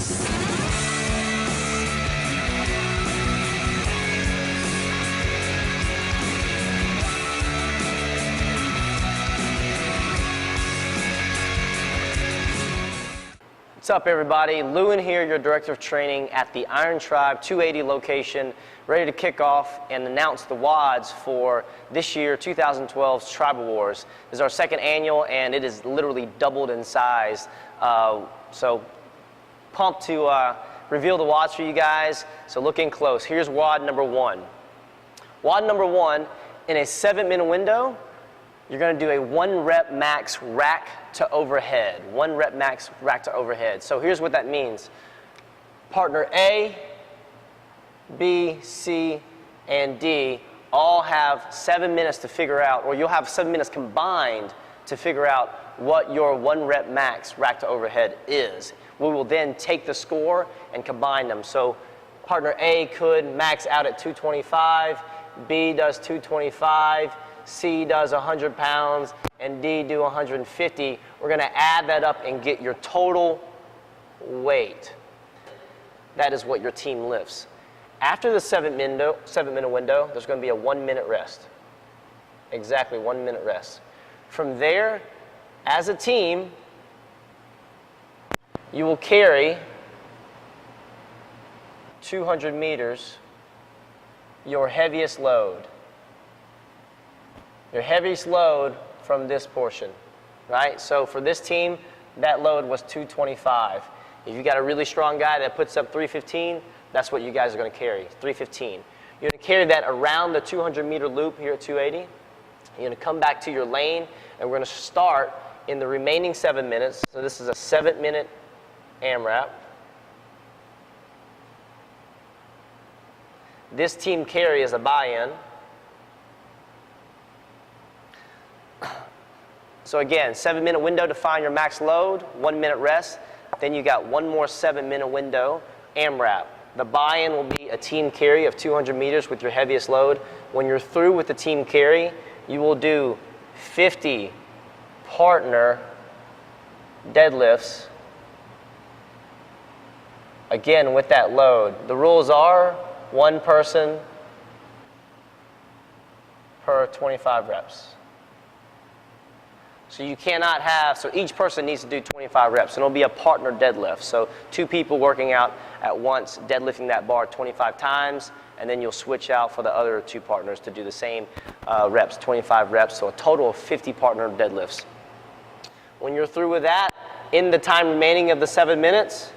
What's up, everybody? Lewin here, your Director of Training at the Iron Tribe 280 location, ready to kick off and announce the WODS for this year, 2012's Tribal Wars. This is our second annual, and it is literally doubled in size. So pumped to reveal the WODS for you guys. So look in close. Here's WOD number one. WOD number one, in a 7-minute window, you're going to do a 1 rep max rack to overhead. 1 rep max rack to overhead. So here's what that means. Partner A, B, C, and D all have 7 minutes to figure out, or you'll have 7 minutes combined to figure out what your 1 rep max rack to overhead is. We will then take the score and combine them. So partner A could max out at 225, B does 225, C does 100 pounds, and D do 150. We're going to add that up and get your total weight. That is what your team lifts. After the 7-minute window, there's going to be a 1-minute rest. Exactly, 1 minute rest. From there, as a team, you will carry 200 meters, your heaviest load. Your heaviest load from this portion, right? So for this team, that load was 225. If you got a really strong guy that puts up 315, that's what you guys are going to carry, 315. You're going to carry that around the 200-meter loop here at 280. You're going to come back to your lane, and we're going to start in the remaining 7 minutes. So this is a 7-minute AMRAP. This team carry is a buy-in. So again, 7-minute window to find your max load, 1 minute rest. Then you got one more 7-minute window, AMRAP. The buy-in will be a team carry of 200 meters with your heaviest load. When you're through with the team carry, you will do 50 partner deadlifts, again with that load. The rules are 1 person per 25 reps. So you cannot have, so each person needs to do 25 reps, and it'll be a partner deadlift. So 2 people working out at once, deadlifting that bar 25 times, and then you'll switch out for the other 2 partners to do the same reps, 25 reps, so a total of 50 partner deadlifts. When you're through with that, in the time remaining of the 7 minutes,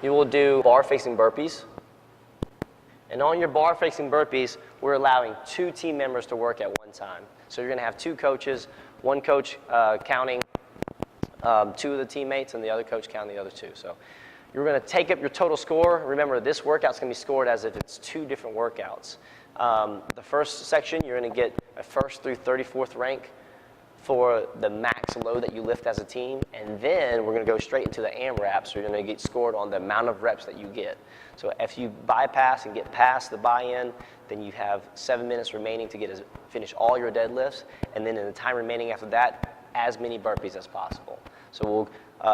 you will do bar-facing burpees. And on your bar-facing burpees, we're allowing 2 team members to work at one time. So you're going to have 2 coaches, 1 coach counting 2 of the teammates, and the other coach counting the other 2. So you're going to take up your total score. Remember, this workout's going to be scored as if it's 2 different workouts. The first section, you're going to get a 1st through 34th rank for the max load that you lift as a team, and then we're going to go straight into the AMRAP, so you're going to get scored on the amount of reps that you get. So if you bypass and get past the buy-in, then you have 7 minutes remaining to finish all your deadlifts, and then in the time remaining after that, as many burpees as possible. So we'll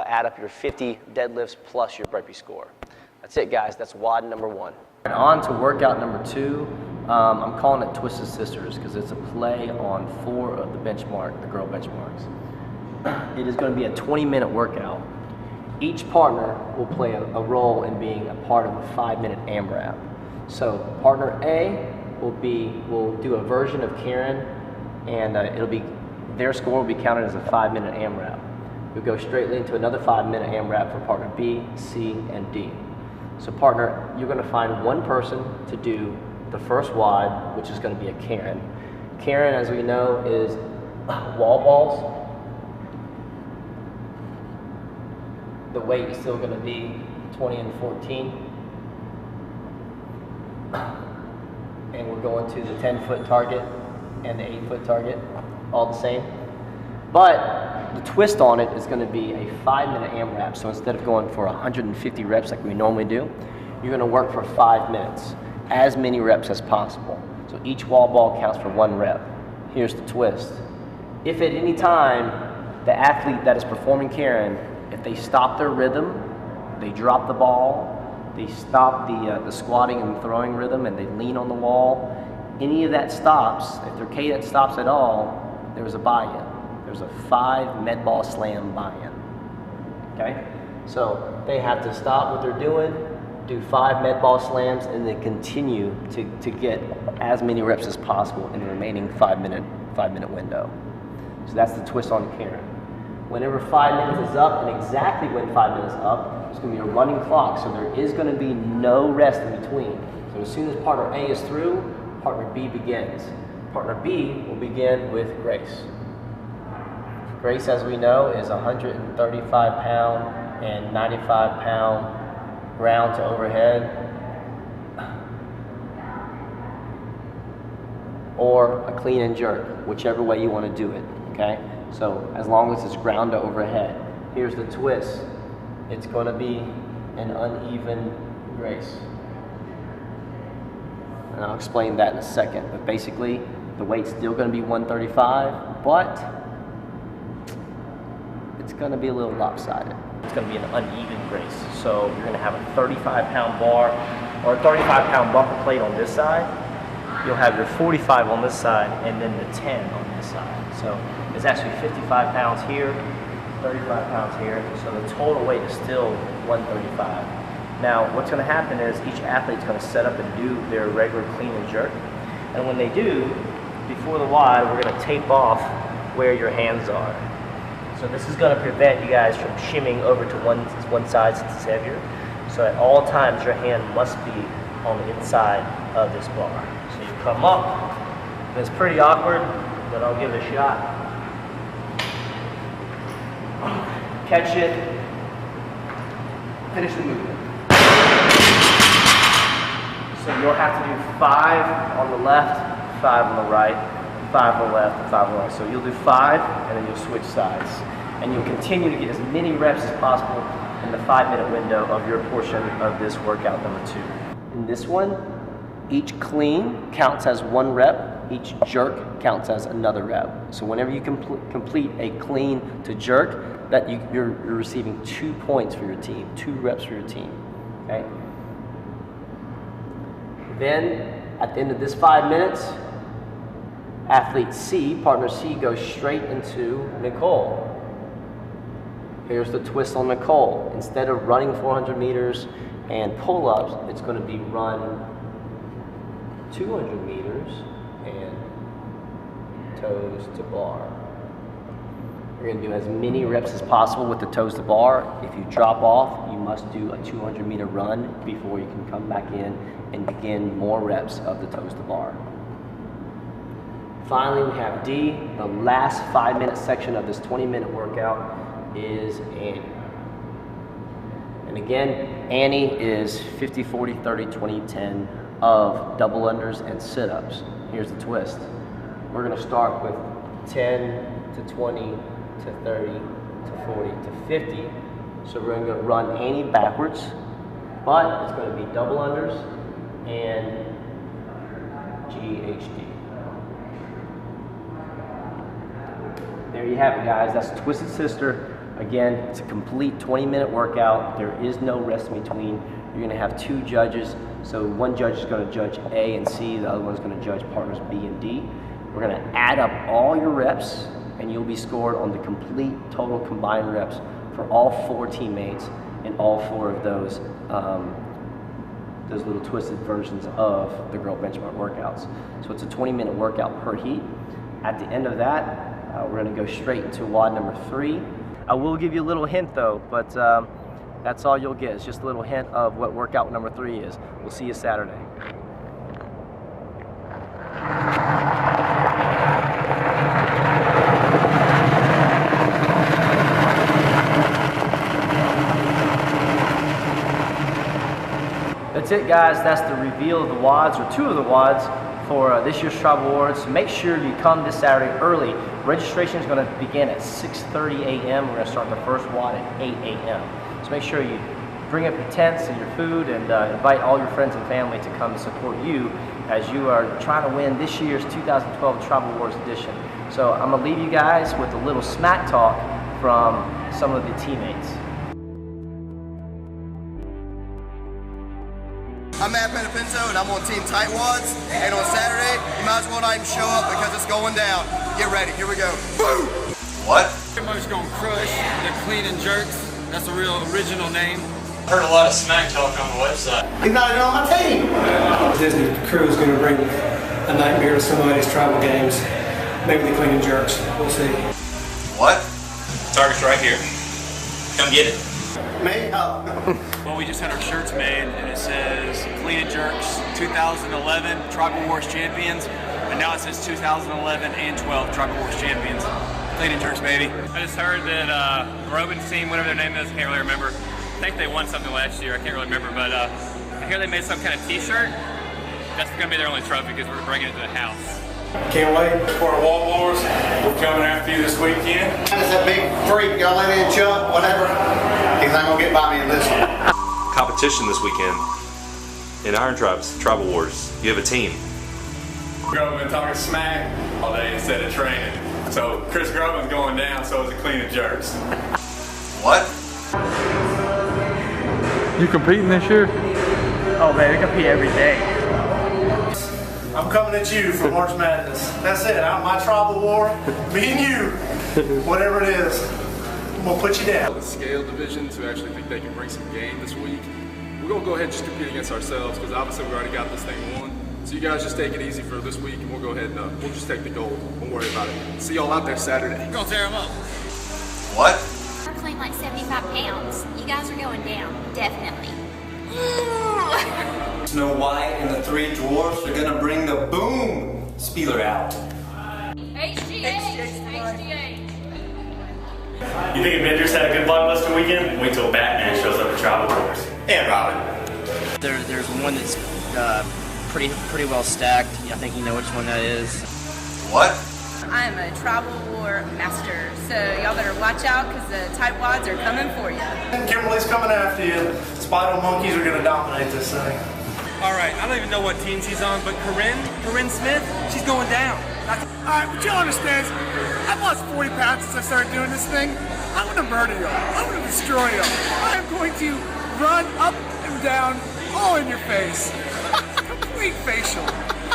add up your 50 deadlifts plus your burpee score. That's it, guys. That's WOD number 1. And on to workout number 2. I'm calling it Twisted Sisters because it's a play on 4 of the girl benchmarks. It is going to be a 20-minute workout. Each partner will play a role in being a part of a 5-minute AMRAP. So partner A will do a version of Karen, and their score will be counted as a 5-minute AMRAP. We'll go straight into another 5-minute AMRAP for partner B, C, and D. So partner, you're going to find 1 person to do the first WOD, which is going to be a Karen. Karen, as we know, is wall balls. The weight is still going to be 20 and 14. And we're going to the 10-foot target and the 8-foot target, all the same. But the twist on it is going to be a 5-minute AMRAP. So instead of going for 150 reps like we normally do, you're going to work for 5 minutes, as many reps as possible. So each wall ball counts for 1 rep. Here's the twist. If at any time the athlete that is performing Karen, if they stop their rhythm, they drop the ball, they stop the squatting and throwing rhythm, and they lean on the wall. Any of that stops, if their cadence stops at all, there's a buy-in. There's a 5 med ball slam buy-in. Okay? So they have to stop what they're doing, do 5 med ball slams, and then continue to get as many reps as possible in the remaining 5-minute window. So that's the twist on the Karen. Whenever 5 minutes is up, and exactly when 5 minutes is up, there's going to be a running clock, so there is going to be no rest in between. So as soon as partner A is through, partner B begins. Partner B will begin with Grace. Grace, as we know, is 135 pound and 95 pound ground to overhead, or a clean and jerk, whichever way you want to do it, okay? So as long as it's ground to overhead. Here's the twist. It's going to be an uneven Grace. And I'll explain that in a second, but basically the weight's still going to be 135, but it's going to be a little lopsided. It's going to be an uneven Grace. So you're going to have a 35-pound bar or a 35-pound bumper plate on this side. You'll have your 45 on this side and then the 10 on this side. So it's actually 55 pounds here, 35 pounds here. So the total weight is still 135. Now what's going to happen is each athlete's going to set up and do their regular clean and jerk. And when they do, before the WOD, we're going to tape off where your hands are. So this is going to prevent you guys from shimming over to one side since it's heavier. So at all times your hand must be on the inside of this bar. So you come up, and it's pretty awkward, but I'll give it a shot. Catch it, finish the movement. So you'll have to do 5 on the left, 5 on the right, 5 on the left, and 5 on the right. So you'll do 5, and then you'll switch sides. And you'll continue to get as many reps as possible in the 5-minute window of your portion of this workout number 2. In this one, each clean counts as 1 rep, each jerk counts as another rep. So whenever you complete a clean to jerk, that you're receiving 2 points for your team, 2 reps for your team, okay? Then, at the end of this 5 minutes, athlete C, partner C, goes straight into Nicole. Here's the twist on Nicole. Instead of running 400 meters and pull-ups, it's going to be run 200 meters and toes to bar. You're going to do as many reps as possible with the toes to bar. If you drop off, you must do a 200-meter run before you can come back in and begin more reps of the toes to bar. Finally, we have D. The last 5-minute section of this 20-minute workout is Annie. And again, Annie is 50, 40, 30, 20, 10 of double unders and sit-ups. Here's the twist. We're going to start with 10 to 20 to 30 to 40 to 50. So we're going to run Annie backwards, but it's going to be double unders and GHD. There you have it, guys. That's Twisted Sister. Again, it's a complete 20-minute workout. There is no rest in between. You're going to have 2 judges. So one judge is going to judge A and C. The other one is going to judge partners B and D. We're going to add up all your reps, and you'll be scored on the complete total combined reps for all 4 teammates in all 4 of those little twisted versions of the girl benchmark workouts. So it's a 20-minute workout per heat. At the end of that, we're going to go straight into WOD number 3. I will give you a little hint though, but that's all you'll get. It's just a little hint of what workout number 3 is. We'll see you Saturday. That's it, guys. That's the reveal of the WODs, or 2 of the WODs for this year's Tribal Awards. Make sure you come this Saturday early. Registration is going to begin at 6:30 a.m. We're going to start the first WOD at 8 a.m. So make sure you bring up your tents and your food, and invite all your friends and family to come and support you as you are trying to win this year's 2012 Tribal Awards edition. So I'm going to leave you guys with a little smack talk from some of the teammates. I'm Matt Penapinto, and I'm on Team Tight WODS. And on Saturday, you might as well not even show up because it's going down. Get ready. Here we go. Boom! What? Everybody's gonna crush. They're clean and jerks. That's a real original name. Heard a lot of smack talk on the website. He's not even on my team. Disney crew is going to bring a nightmare to somebody's travel games. Maybe the clean and jerks. We'll see. What? Target's right here. Come get it. Me? Oh. Well, we just had our shirts made, and it says Clean and Jerks 2011 Tribal Wars Champions, and now it says 2011 and 12 Tribal Wars Champions. Clean and Jerks, baby. I just heard that Robin's team, whatever their name is, I can't really remember. I think they won something last year. I can't really remember, but I hear they made some kind of T-shirt. That's going to be their only trophy because we're bringing it to the house. Can't wait. For our wall blowers, we're coming after you this weekend. That's that big freak. Y'all let in Chuck, whatever. He's not going to get by me in this one. Competition this weekend in Iron Tribes, Tribal Wars. You have a team. We've been talking smack all day instead of training. So Chris Groban's going down, so is the Clean and Jerks. What? You competing this year? Oh man, we compete every day. I'm coming at you for March Madness. That's it. Out my tribal war, me and you, whatever it is, I'm going to put you down. The scale divisions who actually think they can bring some game this week. We're going to go ahead and just compete against ourselves because obviously we already got this thing won. So you guys just take it easy for this week and we'll go ahead and we'll just take the gold. Don't worry about it. See y'all out there Saturday. We're going to tear them up. What? I'm clean like 75 pounds. You guys are going down, definitely. Snow White and the three dwarfs are gonna bring the boom spieler out. HGH. You think Avengers had a good blockbuster weekend? Wait till Batman shows up at Tribal Wars. And Robin. There's one that's pretty well stacked. I think you know which one that is. What? I'm a tribal war master, so y'all better watch out because the tight wads are coming for you. Kimberly's coming after you. Spider monkeys are going to dominate this thing. All right, I don't even know what team she's on, but Corinne Smith, she's going down. Alright, what y'all understand is, I've lost 40 pounds since I started doing this thing. I'm going to murder y'all. I'm going to destroy y'all. I'm going to run up and down, all in your face. Complete facial.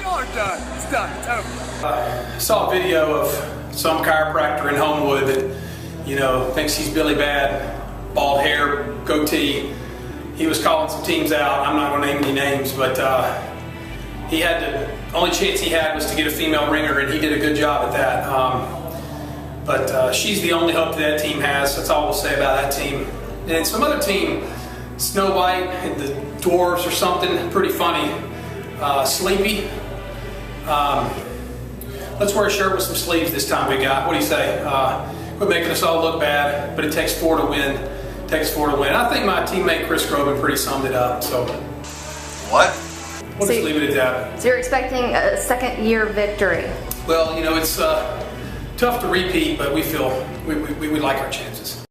Y'all are done. It's done. It's over. I saw a video of some chiropractor in Homewood that, thinks he's Billy Bad, bald hair, goatee. He was calling some teams out. I'm not going to name any names, but he had the only chance he had was to get a female ringer, and he did a good job at that. But she's the only hope that team has. That's all we'll say about that team. And some other team, Snow White and the Dwarves or something, pretty funny. Sleepy. Let's wear a shirt with some sleeves this time, big guy. What do you say? Quit making us all look bad, but it takes four to win. It takes four to win. I think my teammate Chris Groban pretty summed it up. So, what? We'll just leave it at that. So you're expecting a second-year victory? Well, it's tough to repeat, but we feel we like our chances.